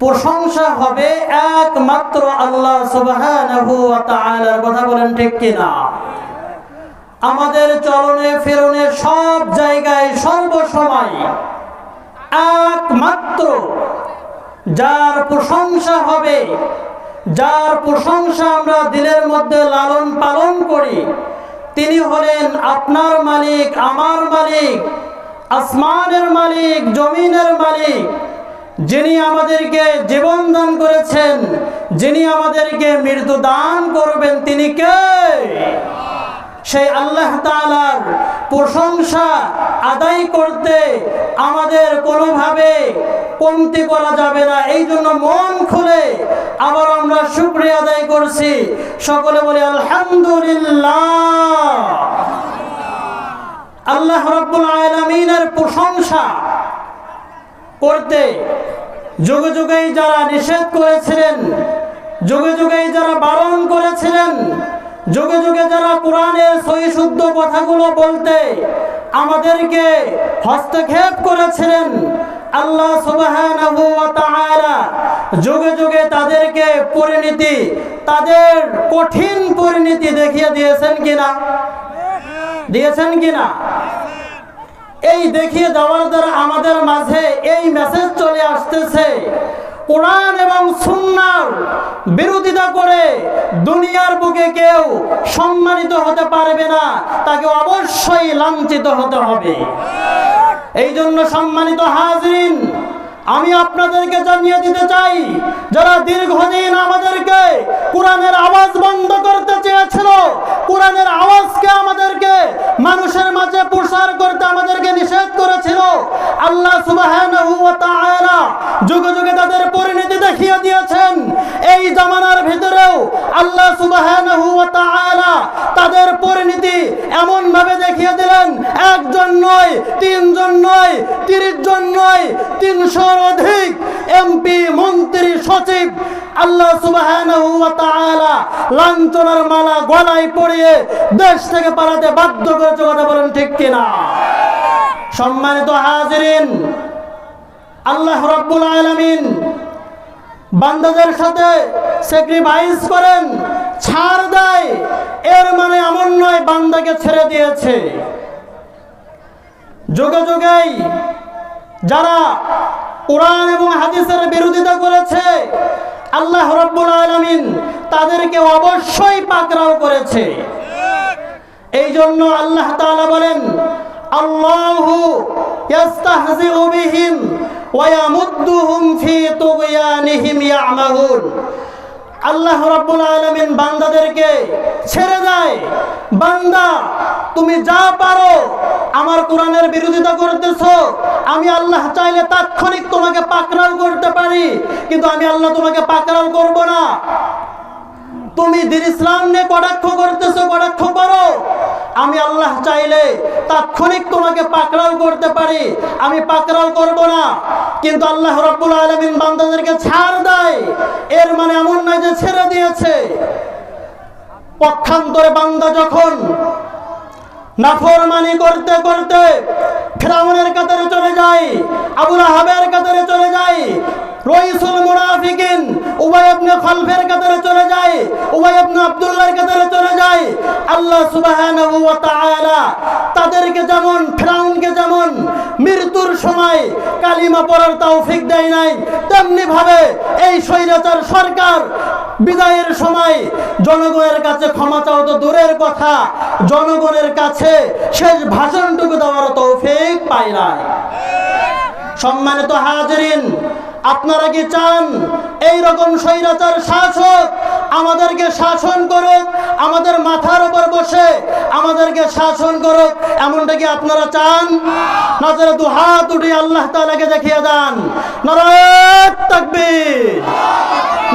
প্রশংসা হবে একমাত্র আল্লাহ সুবহানাহু ওয়া তাআলার। কথা বলেন ঠিক কিনা? আমাদের চলনে ফিরনে সব জায়গায় সর্বসময় একমাত্র যার প্রশংসা হবে, যার প্রশংসা আমরা দিলের মধ্যে লালন পালন করি, তিনি হলেন আপনার মালিক, আমার মালিক, আসমানের মালিক, জমিনের মালিক, যিনি আমাদেরকে জীবন দান করেছেন, যিনি আমাদেরকে মৃত্যু দান করবেন, তিনি কে? সেই আল্লাহ তাআলার প্রশংসা আদায় করতে আমাদের কোনোভাবে কমতি করা যাবে না। এই জন্য মন খুলে আবার আমরা শুকরিয়া আদায় করছি। সকলে বলি আলহামদুলিল্লাহ। আল্লাহ রাব্বুল আলামিনের প্রশংসা করতে যুগে যুগেই যারা নিষেধ করেছিলেন, যুগে যুগেই যারা বারণ করেছিলেন, যুগে যুগে যারা কোরআনের সহি শুদ্ধ কথাগুলো বলতে আমাদেরকে হস্তক্ষেপ করেছিলেন, আল্লাহ সুবহানাহু ওয়া তাআলা যুগে যুগে তাদেরকে পরিণতি, তাদের কঠিন পরিণতি দেখিয়ে দিয়েছেন কিনা? দিয়েছেন কিনা? এই দেখিয়ে দেওয়ার দ্বারা আমাদের মাঝে এই মেসেজ চলে আসতেছে, কোরআন এবং সুন্নাহর বিরোধিতা করে দুনিয়ার বুকে কেউ সম্মানিত হতে পারবে না, তাকে অবশ্যই লাঞ্ছিত হতে হবে। এই জন্য সম্মানিত হাজরিন, আমি আপনাদেরকে জানিয়ে দিতে চাই, যারা দীর্ঘদিন আমাদেরকে কোরআনের আওয়াজ বন্ধ করতে চেয়েছিল, কোরআনের আওয়াজকে আমাদেরকে মানুষের মাঝে প্রসার করতে আমাদেরকে নিষেধ করেছিল, আল্লাহ সুবহানাহু ওয়া তাআলা যুগে যুগে তাদের পরিণতি দেখিয়ে দিয়েছেন। এই জামানার ভিতরেও আল্লাহ সুবহানাহু ওয়া তাআলা তাদের পরিণতি এমন ভাবে দেখিয়ে দিলেন, একজন নয়, তিনজন নয়, 30 জন নয়, 300 অধিক এমপি, মন্ত্রী, সচিব আল্লাহ সুবহানাহু ওয়া তাআলা লাঞ্ছনার মালা গলায় পরিয়ে দেশ থেকে পালাতে বাধ্য করেছে। কথা বলেন ঠিক কিনা? সম্মানিত হাজিরিন, আল্লাহ রাব্বুল আলামিন বান্দাদের সাথে স্যাক্রিফাইস করেন, ছাড় দেয়, এর মানে এমন নয় বান্দাকে ছেড়ে দিয়েছে। যুগে যুগেই যারা কোরআন এবং হাদিসের বিরোধিতা করেছে, আল্লাহ রাব্বুল আলামিন তাদেরকে অবশ্যই পাকড়াও করেছে। এই জন্য আল্লাহ তাআলা বলেন, আল্লাহু ইস্তাহজিউ বিহিম ওয়া ইয়ামুদ্দুহুম ফি তুগয়ানিহিম ইয়ামাহুন। আল্লাহ রাব্বুল আলামিন বান্দাদেরকে ছেড়ে দেয়, বান্দা তুমি যা পারো আমার কোরআনের বিরোধিতা করতেছো, আমি আল্লাহ চাইলে তাৎক্ষণিক তোমাকে পাকড়াও করতে পারি, কিন্তু আমি আল্লাহ তোমাকে পাকড়াও করব না। তুমি দ্বীন ইসলাম নিয়ে কটাক্ষ করতেছো, কটাক্ষ করো, আমি আল্লাহ চাইলে তাৎক্ষণিক তোমাকে পাকড়াও করতে পারি, আমি পাকড়াও করব না। কিন্তু আল্লাহ রাব্বুল আলামিন বান্দাদেরকে ছাড় দেয়, এর মানে এমন নয় যে ছেড়ে দিয়েছে। পক্ষান্তরে বান্দা যখন নাফরমানি করতে করতে ফিরআউনের কাতারে চলে যায়, আবু লাহাবের কাতারে চলে যায়, রাইসুল মুনাফিকিন উবাই ইবনে খালফের কাতারে চলে যায়, উবাই ইবনে আব্দুল্লাহর কাতারে চলে যায়, আল্লাহ সুবহানাহু ওয়া তাআলা তাদেরকে যেমন, ফিরআউনকে যেমন মৃত্যুর সময় কালিমা পড়ার তৌফিক দেয় নাই, তেমনি ভাবে এই স্বৈরাচার সরকার বিদায়ের সময় জনগণের কাছে ক্ষমা চাও তো দূরের কথা, জনগণের কাছে শেষ ভাষণটুকু দেওয়ার তৌফিক পায় নাই। সম্মানিত হাজিরিন, আপনারা কি চান এই রকম স্বৈরাচার শাসক আমাদেরকে শাসন করুক, আমাদের মাথার উপর বসে আমাদেরকে শাসন করুক? এমনটা কি আপনারা চান? নজরে দুহাত উঠিয়ে আল্লাহ তাআলাকে দেখিয়ে দেন, নারায়ে তাকবীর,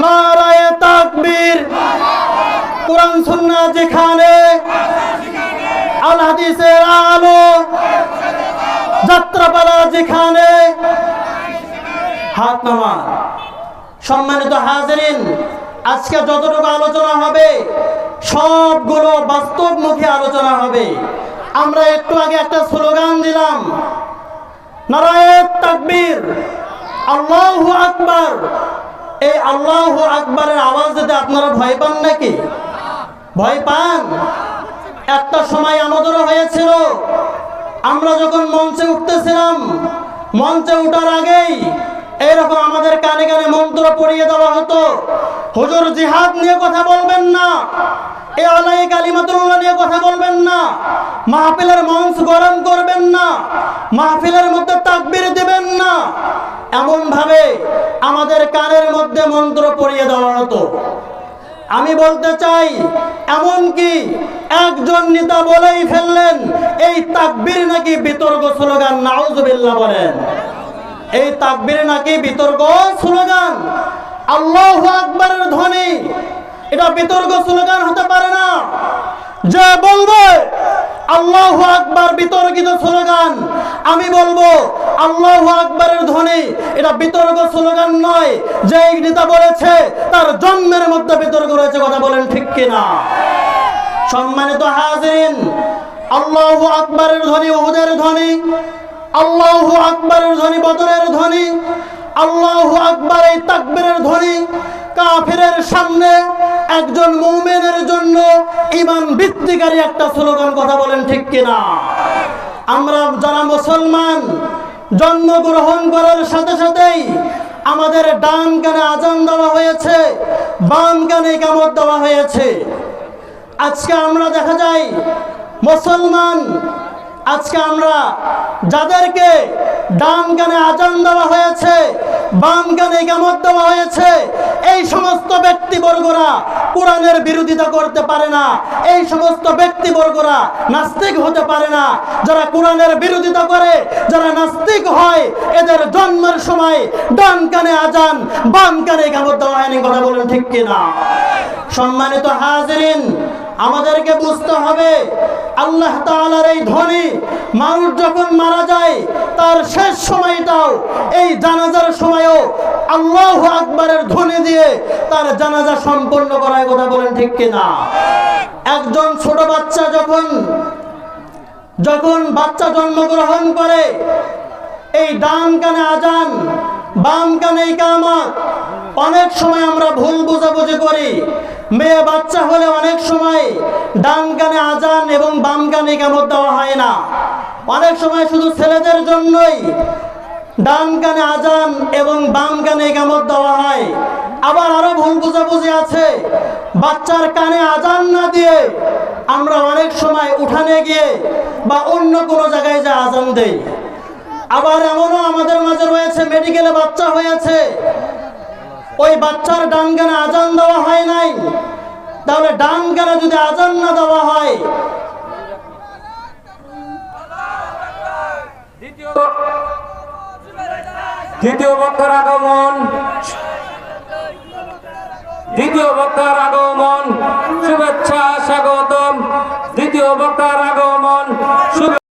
নারায়ে তাকবীর। কোরআন সুন্নাহ যেখানে, আল হাদিসের আলো, যাত্রাপালা যেখানে, হাত নামান। সম্মানিত হাজিরিন, আজকে যতটুকু আলোচনা হবে সবগুলো বাস্তবমুখী আলোচনা হবে। আমরা একটু আগে একটা স্লোগান দিলাম, নারায়ে তাকবীর, আল্লাহু আকবার, এই আল্লাহু আকবারের আওয়াজ দিতে আপনারা ভয় পান নাকি? ভয় পান? একটা সময় আমাদেরও হয়েছিল, আমরা যখন মঞ্চে উঠতেছিলাম, মঞ্চে উঠার আগেই এরকম আমাদের কানে কানে মন্ত্র পড়িয়ে দেওয়া হতো, হুজুর জিহাদ নিয়ে কথা বলবেন না, এ আলাই কালিমাতুল্লাহ নিয়ে কথা বলবেন না, মাহফিলের মঞ্চ গরম করবেন না, মাহফিলের মধ্যে তাকবীর দিবেন না, এমন ভাবে আমাদের কানের মধ্যে মন্ত্র পড়িয়ে দেওয়া হতো। আমি বলতে চাই, এমন কি একজন নেতা বলেই ফেললেন এই তাকবীর নাকি বিতর্ক স্লোগান। নাউজুবিল্লাহ বলেন, এই তাকবীর নাকি বিতর্ক স্লোগান। আল্লাহু আকবারের ধ্বনি এটা বিতর্ক স্লোগান হতে পারে না। যে বলবে আল্লাহু আকবার বিতর্কিত স্লোগান, আমি বলবো আল্লাহু আকবারের ধ্বনি এটা বিতর্ক স্লোগান নয়। যে নেতা বলেছে তার জন্মের মধ্যে বিতর্ক রয়েছে, কথা বলেন ঠিক কিনা? সম্মানিত হাজিরিন, আল্লাহু আকবারের ধ্বনি উহুদের ধ্বনি, আল্লাহু আকবারের ধ্বনি বদরের ধ্বনি, আল্লাহু আকবার এই তাকবীরের ধ্বনি কাফিরের সামনে একজন মুমিনের জন্য ঈমান বৃদ্ধিকারী একটা স্লোগান, কথা বলেন ঠিক কিনা? আমরা যারা মুসলমান জন্মগ্রহণ করার সাথে সাথেই আমাদের ডান কানে আজান দেওয়া হয়েছে, বাম কানে ইকামত দেওয়া হয়েছে। আজকে আমরা দেখা যায় মুসলমান, আজকে আমরা যাদেরকে ডান কানে আজান দেওয়া হয়েছে, বাম কানে ইকামত দেওয়া হয়েছে, এই সমস্ত ব্যক্তিবর্গরা কোরআনের বিরোধিতা করতে পারে না, এই সমস্ত ব্যক্তিবর্গরা নাস্তিক হতে পারে না। যারা কোরআনের বিরোধিতা করে, যারা নাস্তিক হয়, এদের জন্মের সময় ডান কানে আজান, বাম কানে ইকামত দেওয়া হয়নি, কথা বলেন ঠিক কিনা? সম্মানিত হাজিরিন, আমাদেরকে বুঝতে হবে আল্লাহ তাআলার এই ধ্বনি মানুষ যখন মারা যায় তার শেষ সময়টাও, এই জানাজার সময়ও আল্লাহু আকবারের ধ্বনি দিয়ে তার জানাজা সম্পন্ন করার, কথা বলেন ঠিক কিনা? একজন ছোট বাচ্চা যখন বাচ্চা জন্মগ্রহণ করে, এই ডান কানে আজান, বাম কানে ইকামত, অনেক সময় আমরা ভুল বোঝাবুঝি করি। মেয়ে বাচ্চা হলে অনেক সময় ডান কানে আজান এবং বাম কানে ইকামত দেওয়া হয় না, অনেক সময় শুধু ছেলেদের জন্যই ডান কানে আজান এবং বাম কানে ইকামত দেওয়া হয়। আবার আরো ভুল বোঝাবুঝি আছে, বাচ্চার কানে আজান না দিয়ে আমরা অনেক সময় উঠানে গিয়ে বা অন্য কোনো জায়গায় যে আজান দেই। আবার এমনও আমাদের মাঝে রয়েছে, মেডিকেলে বাচ্চা হয়েছে, ওই বাচ্চার ডান কানে আজান দেওয়া হয় নাই, তাহলে ডান কানে যদি আজান না দেওয়া হয়, দ্বিতীয় বক্তার আগমন, দ্বিতীয় বক্তার আগমন, শুভেচ্ছা স্বাগতম। দ্বিতীয় বক্তার